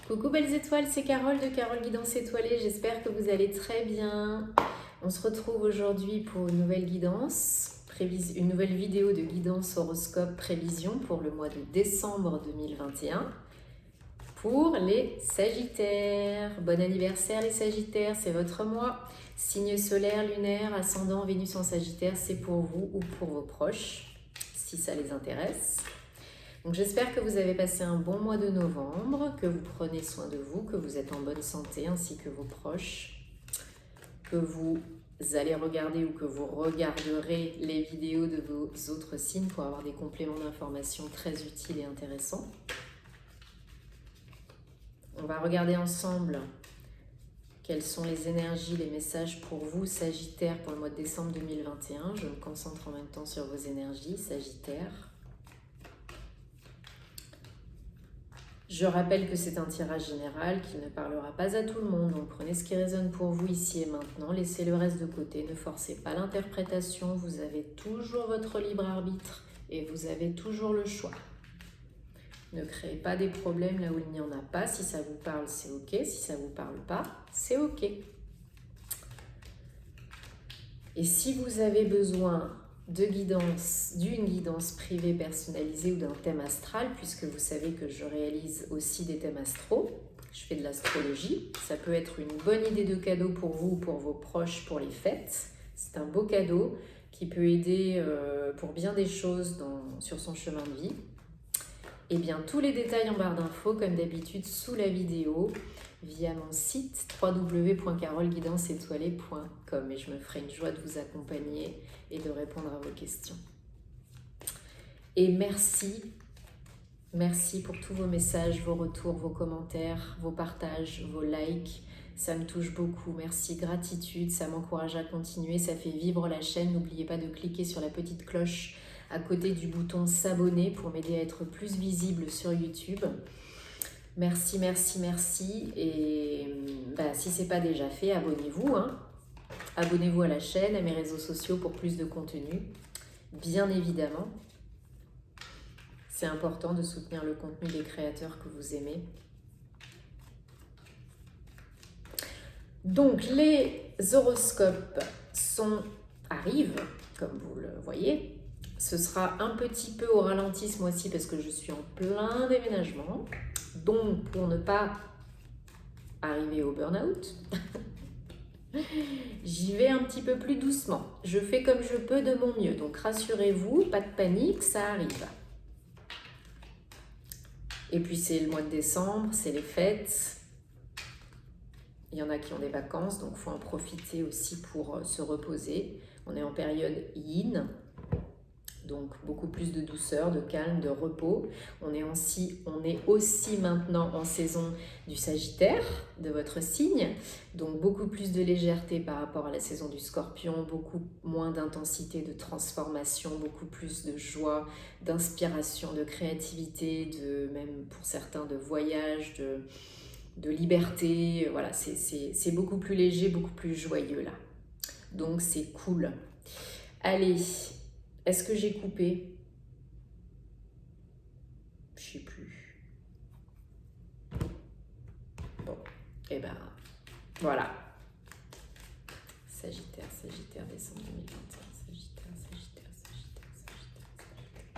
Coucou belles étoiles, c'est Carole de Carole Guidance Étoilée, j'espère que vous allez très bien. On se retrouve aujourd'hui pour une nouvelle guidance, une nouvelle vidéo de guidance horoscope prévision pour le mois de décembre 2021 pour les Sagittaires. Bon anniversaire les Sagittaires, c'est votre mois. Signe solaire, lunaire, ascendant, Vénus en Sagittaire, c'est pour vous ou pour vos proches, si ça les intéresse. Donc j'espère que vous avez passé un bon mois de novembre, que vous prenez soin de vous, que vous êtes en bonne santé ainsi que vos proches, que vous allez regarder ou que vous regarderez les vidéos de vos autres signes pour avoir des compléments d'informations très utiles et intéressants. On va regarder ensemble quelles sont les énergies, les messages pour vous, Sagittaire, pour le mois de décembre 2021. Je me concentre en même temps sur vos énergies, Sagittaire. Je rappelle que c'est un tirage général qui ne parlera pas à tout le monde, donc prenez ce qui résonne pour vous ici et maintenant, laissez le reste de côté, ne forcez pas l'interprétation, vous avez toujours votre libre arbitre et vous avez toujours le choix. Ne créez pas des problèmes là où il n'y en a pas, si ça vous parle c'est ok, si ça ne vous parle pas, c'est ok. Et si vous avez besoin de guidance, d'une guidance privée personnalisée ou d'un thème astral, puisque vous savez que je réalise aussi des thèmes astraux, je fais de l'astrologie, ça peut être une bonne idée de cadeau pour vous ou pour vos proches pour les fêtes. C'est un beau cadeau qui peut aider pour bien des choses sur son chemin de vie. Et bien tous les détails en barre d'infos comme d'habitude sous la vidéo via mon site www.caroleguidanceétoilée.com et je me ferai une joie de vous accompagner et de répondre à vos questions. Et merci pour tous vos messages, vos retours, vos commentaires, vos partages, vos likes. Ça me touche beaucoup. Merci, gratitude, ça m'encourage à continuer, ça fait vivre la chaîne. N'oubliez pas de cliquer sur la petite cloche à côté du bouton s'abonner pour m'aider à être plus visible sur YouTube. Merci, merci, merci. Et si ce n'est pas déjà fait, abonnez-vous. Abonnez-vous à la chaîne, à mes réseaux sociaux pour plus de contenu. Bien évidemment, c'est important de soutenir le contenu des créateurs que vous aimez. Donc, les horoscopes arrivent, comme vous le voyez. Ce sera un petit peu au ralenti ce mois-ci parce que je suis en plein déménagement. Donc, pour ne pas arriver au burn-out, j'y vais un petit peu plus doucement. Je fais comme je peux de mon mieux. Donc, rassurez-vous, pas de panique, ça arrive. Et puis, c'est le mois de décembre, c'est les fêtes. Il y en a qui ont des vacances, donc il faut en profiter aussi pour se reposer. On est en période yin. Donc beaucoup plus de douceur, de calme, de repos. On est aussi maintenant en saison du Sagittaire, de votre signe. Donc beaucoup plus de légèreté par rapport à la saison du Scorpion, beaucoup moins d'intensité, de transformation, beaucoup plus de joie, d'inspiration, de créativité, même pour certains de voyage, de liberté. Voilà, c'est beaucoup plus léger, beaucoup plus joyeux là. Donc c'est cool. Allez. Est-ce que j'ai coupé? Je ne sais plus. Bon, et voilà. Sagittaire, décembre 2021. Sagittaire.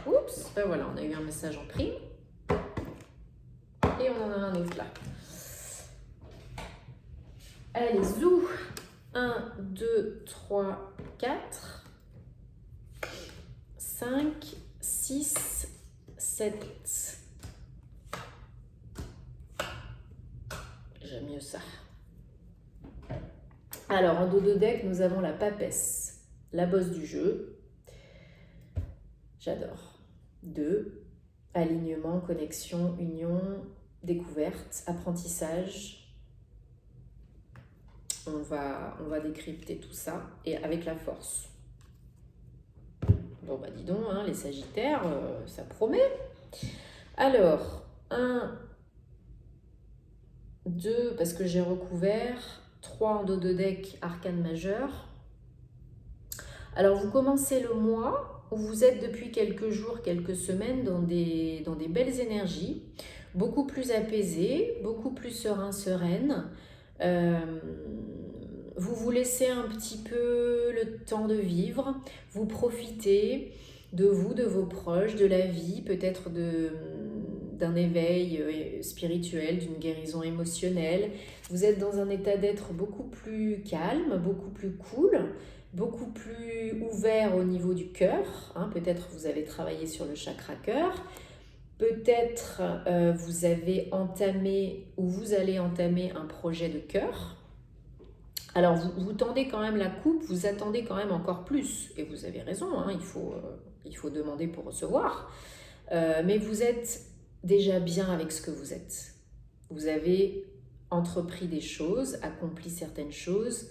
Oups, voilà, on a eu un message en prime. Et on en a un autre là. Allez, zou. 1, 2, 3, 4. 5, 6, 7. J'aime mieux ça. Alors, en dos de deck, nous avons la papesse, la bosse du jeu. J'adore. 2. Alignement, connexion, union, découverte, apprentissage. On va décrypter tout ça et avec la force. Bon, dis donc, les Sagittaires, ça promet. Alors, 1, 2, parce que j'ai recouvert, 3 en dos de deck, arcane majeur. Alors, vous commencez le mois où vous êtes depuis quelques jours, quelques semaines dans des belles énergies, beaucoup plus apaisées, beaucoup plus serein, sereine. Vous vous laissez un petit peu le temps de vivre, vous profitez de vous, de vos proches, de la vie, peut-être d'un éveil spirituel, d'une guérison émotionnelle. Vous êtes dans un état d'être beaucoup plus calme, beaucoup plus cool, beaucoup plus ouvert au niveau du cœur. Peut-être vous avez travaillé sur le chakra cœur. Peut-être vous avez entamé ou vous allez entamer un projet de cœur. Alors vous tendez quand même la coupe, vous attendez quand même encore plus. Et vous avez raison, il faut demander pour recevoir. Mais vous êtes déjà bien avec ce que vous êtes. Vous avez entrepris des choses, accompli certaines choses,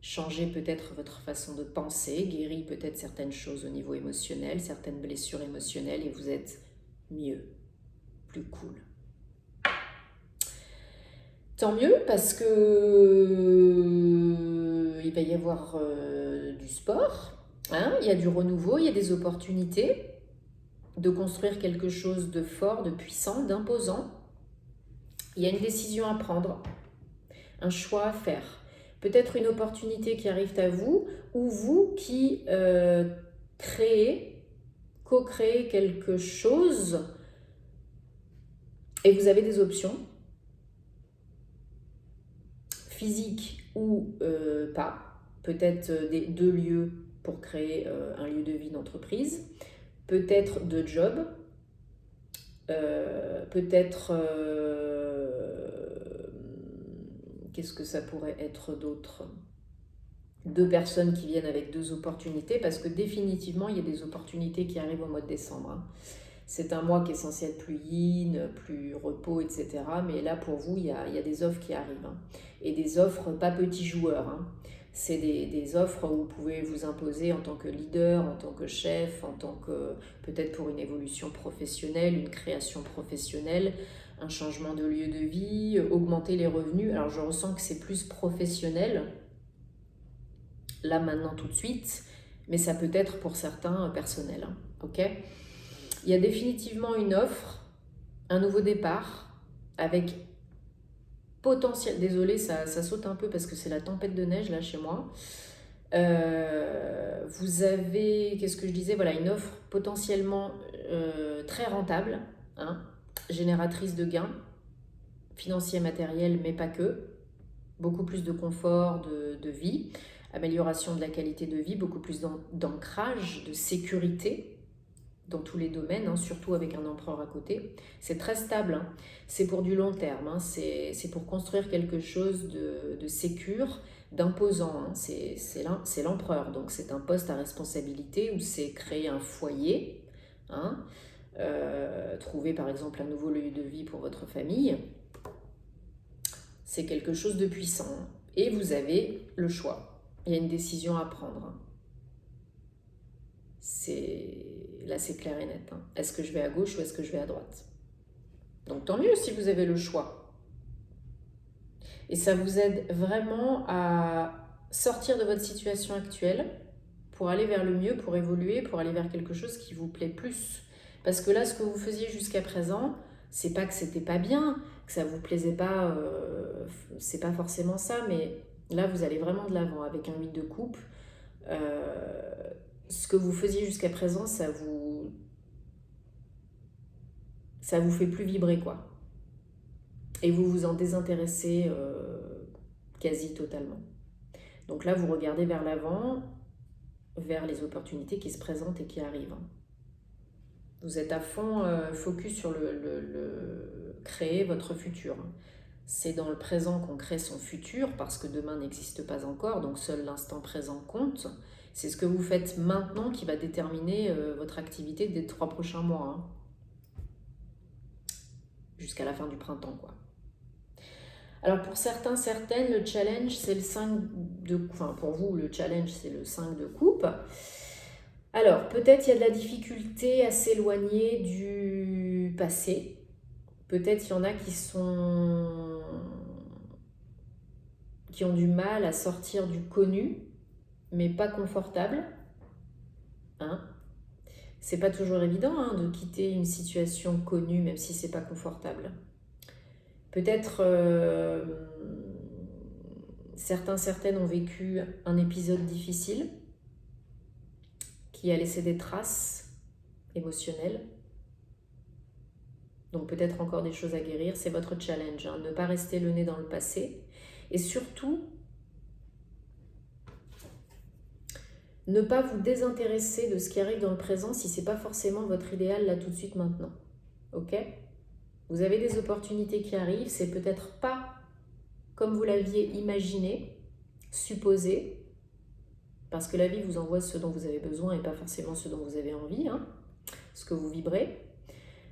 changé peut-être votre façon de penser, guéri peut-être certaines choses au niveau émotionnel, certaines blessures émotionnelles, et vous êtes mieux, plus cool. Tant mieux, parce que il va y avoir du sport, il y a du renouveau, il y a des opportunités de construire quelque chose de fort, de puissant, d'imposant. Il y a une décision à prendre, un choix à faire. Peut-être une opportunité qui arrive à vous, ou vous qui co-créez quelque chose, et vous avez des options, physiques ou pas. Peut-être deux lieux pour créer un lieu de vie d'entreprise, peut-être deux jobs, peut-être... qu'est-ce que ça pourrait être d'autre? Deux personnes qui viennent avec deux opportunités, parce que définitivement, il y a des opportunités qui arrivent au mois de décembre. C'est un mois qui est censé être plus yin, plus repos, etc. Mais là, pour vous, il y a des offres qui arrivent. Et des offres pas petits joueurs. C'est des offres où vous pouvez vous imposer en tant que leader, en tant que chef, en tant que peut-être pour une évolution professionnelle, une création professionnelle, un changement de lieu de vie, augmenter les revenus. Alors je ressens que c'est plus professionnel, là maintenant tout de suite, mais ça peut être pour certains personnel. Ok ? Il y a définitivement une offre, un nouveau départ, avec potentiel... Désolée, ça saute un peu parce que c'est la tempête de neige là chez moi. Vous avez, qu'est-ce que je disais, voilà, une offre potentiellement très rentable, génératrice de gains financiers, matériels, mais pas que. Beaucoup plus de confort de vie, amélioration de la qualité de vie, beaucoup plus d'ancrage, de sécurité dans tous les domaines, surtout avec un empereur à côté. C'est très stable, c'est pour du long terme, c'est pour construire quelque chose de sécure, d'imposant. C'est l'empereur, donc c'est un poste à responsabilité où c'est créer un foyer, trouver par exemple un nouveau lieu de vie pour votre famille. C'est quelque chose de puissant et vous avez le choix. Il y a une décision à prendre. Là, c'est clair et net. Est-ce que je vais à gauche ou est-ce que je vais à droite? Donc tant mieux si vous avez le choix. Et ça vous aide vraiment à sortir de votre situation actuelle pour aller vers le mieux, pour évoluer, pour aller vers quelque chose qui vous plaît plus. Parce que là, ce que vous faisiez jusqu'à présent, c'est pas que c'était pas bien, que ça vous plaisait pas, c'est pas forcément ça, mais là, vous allez vraiment de l'avant avec un 8 de coupe. Ce que vous faisiez jusqu'à présent, ça vous fait plus vibrer, quoi. Et vous vous en désintéressez quasi totalement. Donc là, vous regardez vers l'avant, vers les opportunités qui se présentent et qui arrivent. Vous êtes à fond focus sur le créer votre futur. C'est dans le présent qu'on crée son futur, parce que demain n'existe pas encore, donc seul l'instant présent compte. C'est ce que vous faites maintenant qui va déterminer votre activité des 3 prochains mois. Jusqu'à la fin du printemps, quoi. Alors pour certains, certaines, le challenge, c'est le 5 de... Enfin, pour vous, le challenge, c'est le 5 de coupe. Alors, peut-être il y a de la difficulté à s'éloigner du passé. Peut-être il y en a qui ont du mal à sortir du connu, mais pas confortable. C'est pas toujours évident hein, de quitter une situation connue, même si c'est pas confortable. Peut-être certaines ont vécu un épisode difficile qui a laissé des traces émotionnelles. Donc peut-être encore des choses à guérir. C'est votre challenge, hein, ne pas rester le nez dans le passé. Et surtout, ne pas vous désintéresser de ce qui arrive dans le présent si ce n'est pas forcément votre idéal là tout de suite maintenant. Ok ? Vous avez des opportunités qui arrivent, c'est peut-être pas comme vous l'aviez imaginé, supposé, parce que la vie vous envoie ce dont vous avez besoin et pas forcément ce dont vous avez envie, hein, ce que vous vibrez.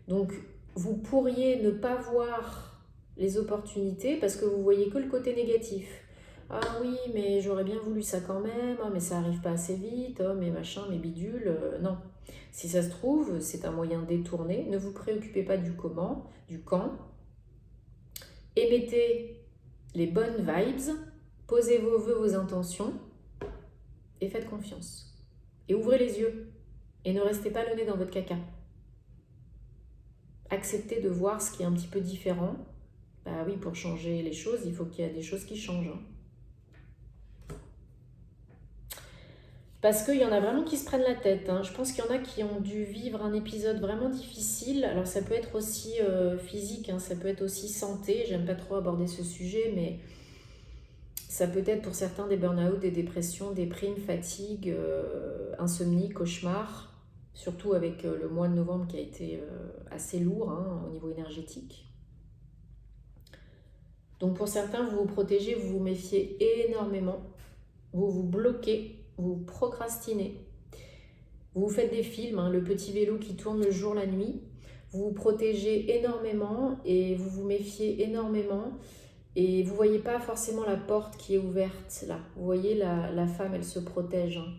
Donc vous pourriez ne pas voir les opportunités parce que vous voyez que le côté négatif. Ah oui, mais j'aurais bien voulu ça quand même, ah, mais ça arrive pas assez vite, oh, mais machin, mais bidule, non. Si ça se trouve, c'est un moyen détourné. Ne vous préoccupez pas du comment, du quand. Émettez les bonnes vibes, posez vos vœux, vos intentions et faites confiance. Et ouvrez les yeux et ne restez pas le nez dans votre caca. Acceptez de voir ce qui est un petit peu différent. Bah oui, pour changer les choses, il faut qu'il y ait des choses qui changent. Hein. Parce qu'il y en a vraiment qui se prennent la tête. Hein. Je pense qu'il y en a qui ont dû vivre un épisode vraiment difficile. Alors ça peut être aussi physique, hein, ça peut être aussi santé. J'aime pas trop aborder ce sujet, mais ça peut être pour certains des burn-out, des dépressions, déprimes, fatigue, insomnie, cauchemars. Surtout avec le mois de novembre qui a été assez lourd hein, au niveau énergétique. Donc pour certains, vous vous protégez, vous vous méfiez énormément. Vous vous bloquez, vous procrastinez. Vous vous faites des films, hein, le petit vélo qui tourne le jour, la nuit. Vous vous protégez énormément et vous vous méfiez énormément. Et vous ne voyez pas forcément la porte qui est ouverte là. Vous voyez, la femme, elle se protège. Hein.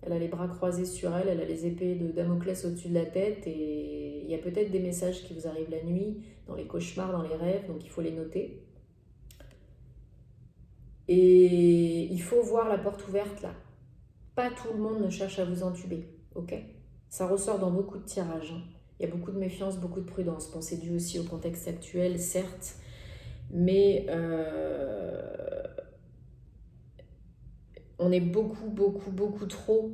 Elle a les bras croisés sur elle, elle a les épées de Damoclès au-dessus de la tête. Et il y a peut-être des messages qui vous arrivent la nuit, dans les cauchemars, dans les rêves, donc il faut les noter. Et il faut voir la porte ouverte là. Pas tout le monde ne cherche à vous entuber, ok ? Ça ressort dans beaucoup de tirages. Hein. Il y a beaucoup de méfiance, beaucoup de prudence. Bon, c'est dû aussi au contexte actuel, certes, mais on est beaucoup trop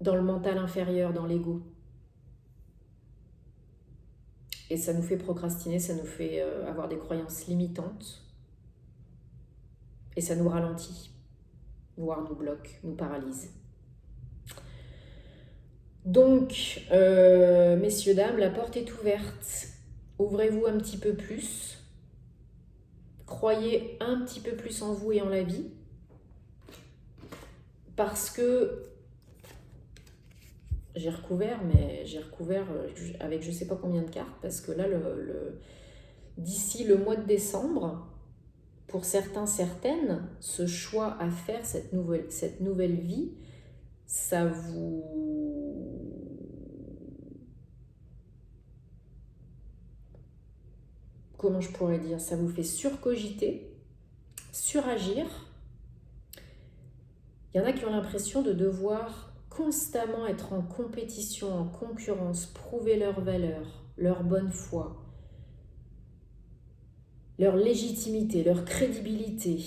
dans le mental inférieur, dans l'ego. Et ça nous fait procrastiner, ça nous fait avoir des croyances limitantes. Et ça nous ralentit, voire nous bloque, nous paralyse. Donc, messieurs, dames, la porte est ouverte. Ouvrez-vous un petit peu plus. Croyez un petit peu plus en vous et en la vie. Parce que j'ai recouvert avec je ne sais pas combien de cartes. Parce que là, d'ici le mois de décembre, pour certains, certaines, ce choix à faire, cette nouvelle vie, ça vous... Comment je pourrais dire ? Ça vous fait surcogiter, suragir. Il y en a qui ont l'impression de devoir constamment être en compétition, en concurrence, prouver leur valeur, leur bonne foi, leur légitimité, leur crédibilité,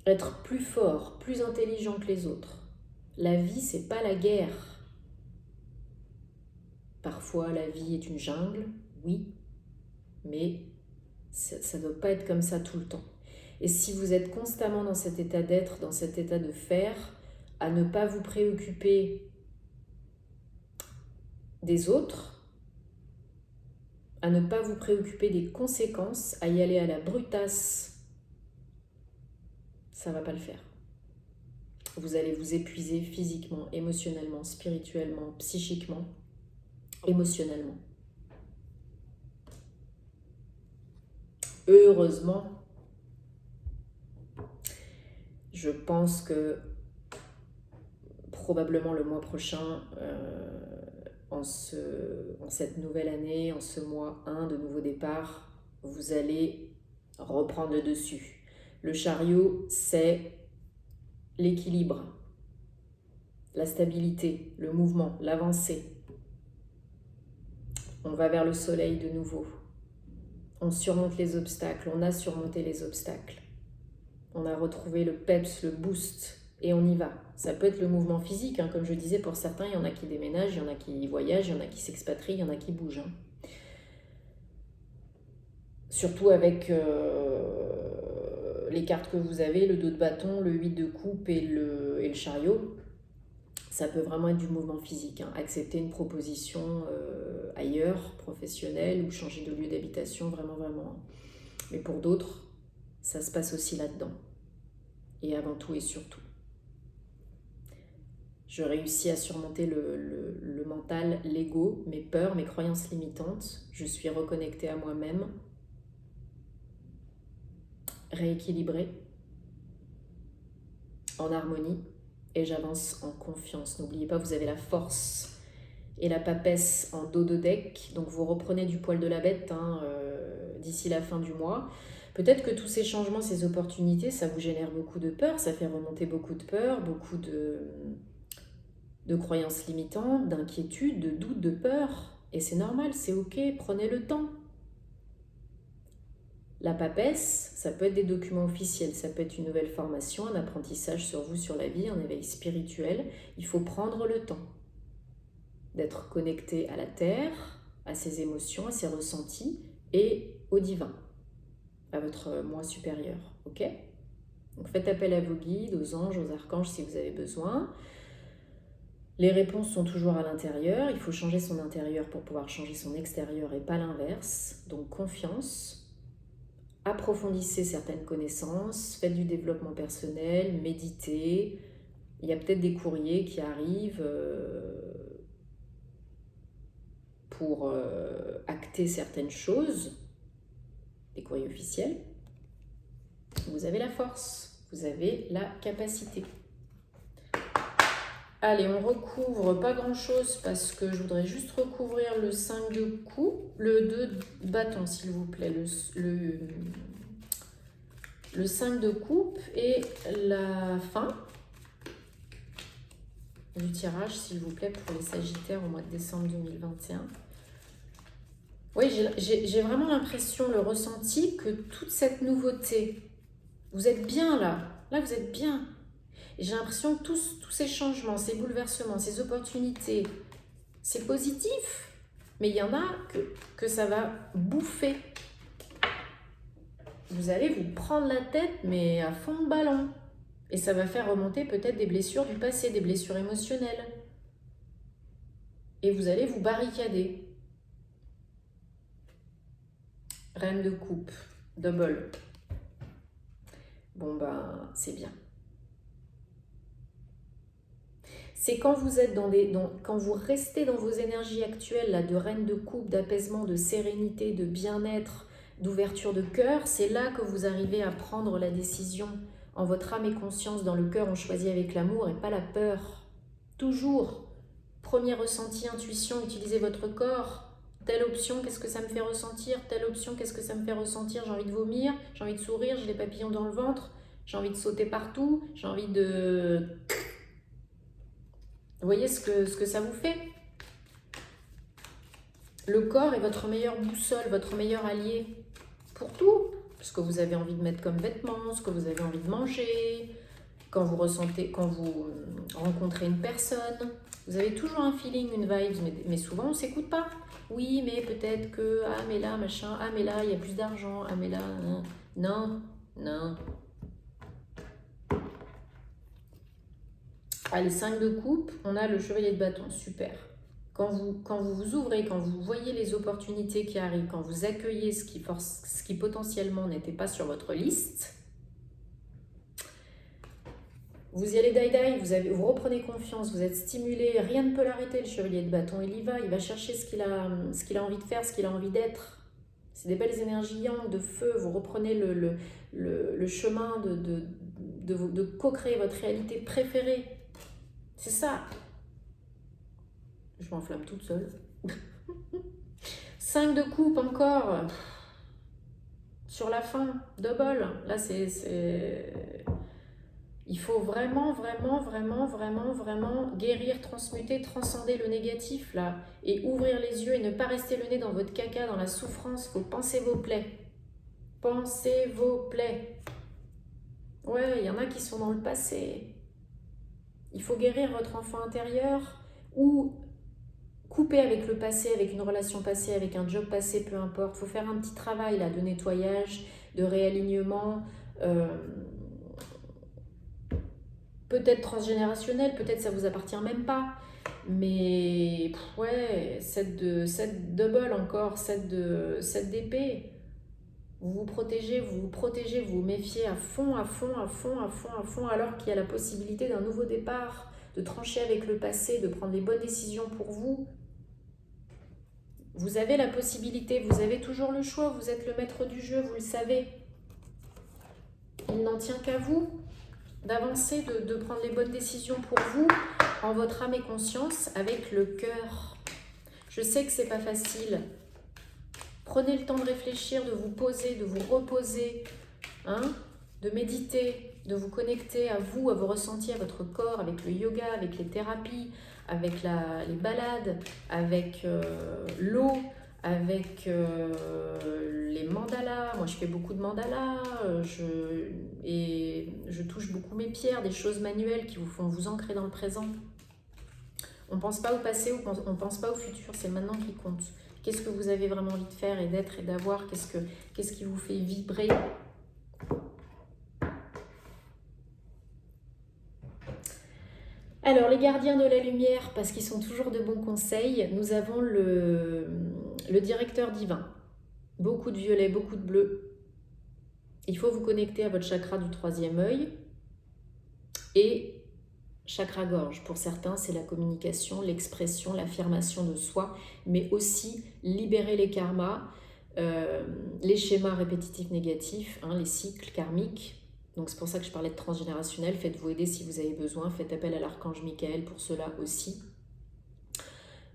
être plus fort, plus intelligent que les autres. La vie, c'est pas la guerre. Parfois, la vie est une jungle, oui, mais ça ne doit pas être comme ça tout le temps. Et si vous êtes constamment dans cet état d'être, dans cet état de faire, à ne pas vous préoccuper des autres, à ne pas vous préoccuper des conséquences, à y aller à la brutasse, ça ne va pas le faire. Vous allez vous épuiser physiquement, émotionnellement, spirituellement, psychiquement, émotionnellement. Heureusement, je pense que probablement le mois prochain, en cette nouvelle année, en ce mois 1 de nouveau départ, vous allez reprendre le dessus. Le chariot, c'est l'équilibre. la stabilité, le mouvement, l'avancée. On va vers le soleil de nouveau. On surmonte les obstacles, on a surmonté les obstacles. On a retrouvé le peps, le boost, et on y va. Ça peut être le mouvement physique, hein, comme je disais, pour certains, il y en a qui déménagent, il y en a qui voyagent, il y en a qui s'expatrient, il y en a qui bougent. Hein. Surtout avec les cartes que vous avez, le dos de bâton, le 8 de coupe et le chariot. Ça peut vraiment être du mouvement physique. Hein. Accepter une proposition ailleurs, professionnelle, ou changer de lieu d'habitation, vraiment. Mais pour d'autres, ça se passe aussi là-dedans. Et avant tout et surtout. Je réussis à surmonter le mental, l'ego, mes peurs, mes croyances limitantes. Je suis reconnectée à moi-même, rééquilibrée, en harmonie, et j'avance en confiance. N'oubliez pas, vous avez la force et la papesse en dos de deck, donc vous reprenez du poil de la bête d'ici la fin du mois. Peut-être que tous ces changements, ces opportunités, ça vous génère beaucoup de peur, ça fait remonter beaucoup de peur, beaucoup de croyances limitantes, d'inquiétudes, de doutes, de peur. Et c'est normal, c'est ok, prenez le temps. La papesse, ça peut être des documents officiels, ça peut être une nouvelle formation, un apprentissage sur vous, sur la vie, un éveil spirituel. Il faut prendre le temps d'être connecté à la terre, à ses émotions, à ses ressentis et au divin, à votre moi supérieur, ok? Donc faites appel à vos guides, aux anges, aux archanges si vous avez besoin. Les réponses sont toujours à l'intérieur, il faut changer son intérieur pour pouvoir changer son extérieur et pas l'inverse. Donc confiance. Approfondissez certaines connaissances, faites du développement personnel, méditez. Il y a peut-être des courriers qui arrivent pour acter certaines choses, des courriers officiels. Vous avez la force, vous avez la capacité. Allez, on recouvre pas grand-chose parce que je voudrais juste recouvrir le 5 de coupe, le 2 de bâton s'il vous plaît, le 5 de coupe et la fin du tirage s'il vous plaît pour les Sagittaires au mois de décembre 2021. Oui, j'ai vraiment l'impression, le ressenti que toute cette nouveauté, vous êtes bien là vous êtes bien. J'ai l'impression que tous ces changements, ces bouleversements, ces opportunités, c'est positif. Mais il y en a que ça va bouffer. Vous allez vous prendre la tête, mais à fond de ballon. Et ça va faire remonter peut-être des blessures du passé, des blessures émotionnelles. Et vous allez vous barricader. Reine de coupe, double. Bon ben, c'est bien. C'est quand vous êtes quand vous restez dans vos énergies actuelles là, de reine de coupe, d'apaisement, de sérénité, de bien-être, d'ouverture de cœur, c'est là que vous arrivez à prendre la décision en votre âme et conscience. Dans le cœur, on choisit avec l'amour et pas la peur. Toujours, premier ressenti, intuition, utilisez votre corps. Telle option, qu'est-ce que ça me fait ressentir? Telle option, qu'est-ce que ça me fait ressentir? J'ai envie de vomir, j'ai envie de sourire, j'ai des papillons dans le ventre, j'ai envie de sauter partout, j'ai envie de... Vous voyez ce que ça vous fait? Le corps est votre meilleure boussole, votre meilleur allié pour tout. Ce que vous avez envie de mettre comme vêtements, ce que vous avez envie de manger, quand vous rencontrez une personne. Vous avez toujours un feeling, une vibe, mais souvent on ne s'écoute pas. Oui, mais peut-être que, ah mais là, machin, ah mais là, il y a plus d'argent, ah mais là, non. Allez, 5 de coupe, on a le chevalier de bâton, super. Quand vous vous ouvrez, quand vous voyez les opportunités qui arrivent, quand vous accueillez ce qui potentiellement n'était pas sur votre liste, vous y allez die-die, vous reprenez confiance, vous êtes stimulé, rien ne peut l'arrêter, le chevalier de bâton, il va chercher ce qu'il a envie de faire, ce qu'il a envie d'être. C'est des belles énergies yang, de feu, vous reprenez le chemin de co-créer votre réalité préférée. C'est ça. Je m'enflamme toute seule. 5 de coupe encore. Sur la fin, double. Là, c'est... Il faut vraiment, vraiment, vraiment, vraiment, vraiment guérir, transmuter, transcender le négatif là et ouvrir les yeux et ne pas rester le nez dans votre caca, dans la souffrance. Il faut penser vos plaies. Pensez vos plaies. Ouais, il y en a qui sont dans le passé. Il faut guérir votre enfant intérieur ou couper avec le passé, avec une relation passée, avec un job passé, peu importe. Il faut faire un petit travail là de nettoyage, de réalignement. Peut-être transgénérationnel, peut-être ça vous appartient même pas. Mais ouais, 7 double encore, 7 d'épée. Vous vous protégez, vous vous protégez, vous vous méfiez à fond, à fond, à fond, à fond, à fond, alors qu'il y a la possibilité d'un nouveau départ, de trancher avec le passé, de prendre les bonnes décisions pour vous. Vous avez la possibilité, vous avez toujours le choix, vous êtes le maître du jeu, vous le savez. Il n'en tient qu'à vous d'avancer, de prendre les bonnes décisions pour vous, en votre âme et conscience, avec le cœur. Je sais que c'est pas facile. Prenez le temps de réfléchir, de vous poser, de vous reposer, hein, de méditer, de vous connecter à vous, à vos ressentis, à votre corps, avec le yoga, avec les thérapies, avec les balades, avec l'eau, avec les mandalas. Moi, je fais beaucoup de mandalas et je touche beaucoup mes pierres, des choses manuelles qui vous font vous ancrer dans le présent. On ne pense pas au passé, on ne pense pas au futur, c'est maintenant qui compte. Qu'est-ce que vous avez vraiment envie de faire et d'être et d'avoir? Qu'est-ce qui vous fait vibrer? Alors, les gardiens de la lumière, parce qu'ils sont toujours de bons conseils, nous avons le directeur divin. Beaucoup de violet, beaucoup de bleu. Il faut vous connecter à votre chakra du 3e œil et chakra gorge. Pour certains, c'est la communication, l'expression, l'affirmation de soi, mais aussi libérer les karmas, les schémas répétitifs négatifs, hein, les cycles karmiques. Donc c'est pour ça que je parlais de transgénérationnel. Faites-vous aider si vous avez besoin. Faites appel à l'archange Michael pour cela aussi.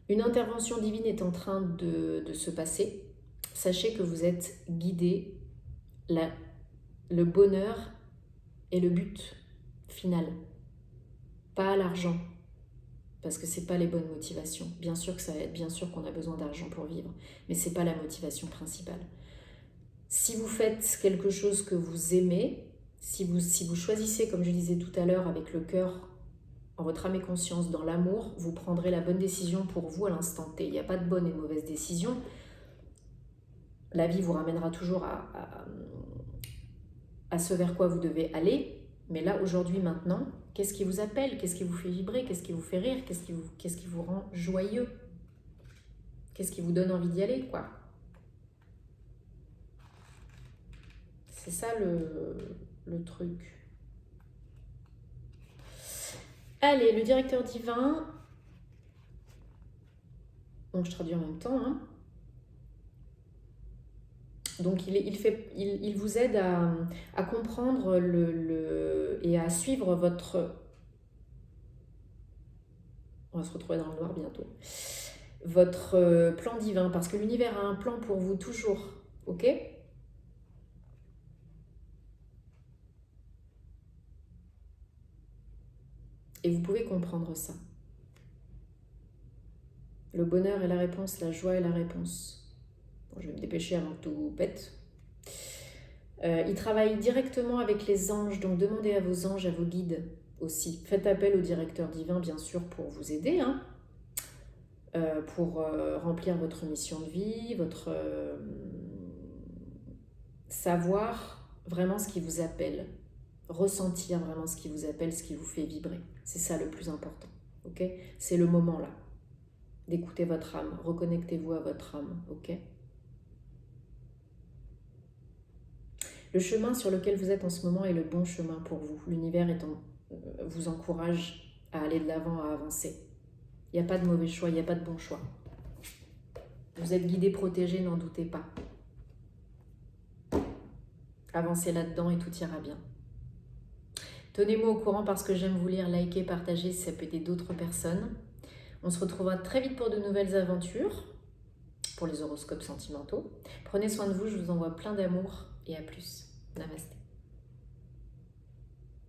Une intervention divine est en train de se passer. Sachez que vous êtes guidé. Le bonheur est le but final. Pas l'argent. Parce que ce n'est pas les bonnes motivations. Bien sûr que ça aide, bien sûr qu'on a besoin d'argent pour vivre. Mais ce n'est pas la motivation principale. Si vous faites quelque chose que vous aimez, si vous choisissez, comme je disais tout à l'heure, avec le cœur, en votre âme et conscience, dans l'amour, vous prendrez la bonne décision pour vous à l'instant T. Il n'y a pas de bonne et mauvaise décision. La vie vous ramènera toujours à ce vers quoi vous devez aller. Mais là, aujourd'hui, maintenant, qu'est-ce qui vous appelle? Qu'est-ce qui vous fait vibrer? Qu'est-ce qui vous fait rire? Qu'est-ce qui vous rend joyeux? Qu'est-ce qui vous donne envie d'y aller, quoi? C'est ça le truc. Allez, le directeur divin. Donc, je traduis en même temps. Hein. Donc, il vous aide à comprendre et à suivre votre... On va se retrouver dans le noir bientôt. Votre plan divin, parce que l'univers a un plan pour vous toujours, ok? Et vous pouvez comprendre ça. Le bonheur est la réponse, la joie est la réponse. Bon, je vais me dépêcher avant que tout pète. Il travaille directement avec les anges, donc demandez à vos anges, à vos guides aussi. Faites appel au directeur divin, bien sûr, pour vous aider, hein, pour remplir votre mission de vie, votre savoir vraiment ce qui vous appelle, ressentir vraiment ce qui vous appelle, ce qui vous fait vibrer. C'est ça le plus important, ok? C'est le moment là, d'écouter votre âme, reconnectez-vous à votre âme, ok? Le chemin sur lequel vous êtes en ce moment est le bon chemin pour vous. L'univers vous encourage à aller de l'avant, à avancer. Il n'y a pas de mauvais choix, il n'y a pas de bon choix. Vous êtes guidé, protégé, n'en doutez pas. Avancez là-dedans et tout ira bien. Tenez-moi au courant parce que j'aime vous lire, liker, partager si ça peut aider d'autres personnes. On se retrouvera très vite pour de nouvelles aventures, pour les horoscopes sentimentaux. Prenez soin de vous, je vous envoie plein d'amour et à plus. Namasté.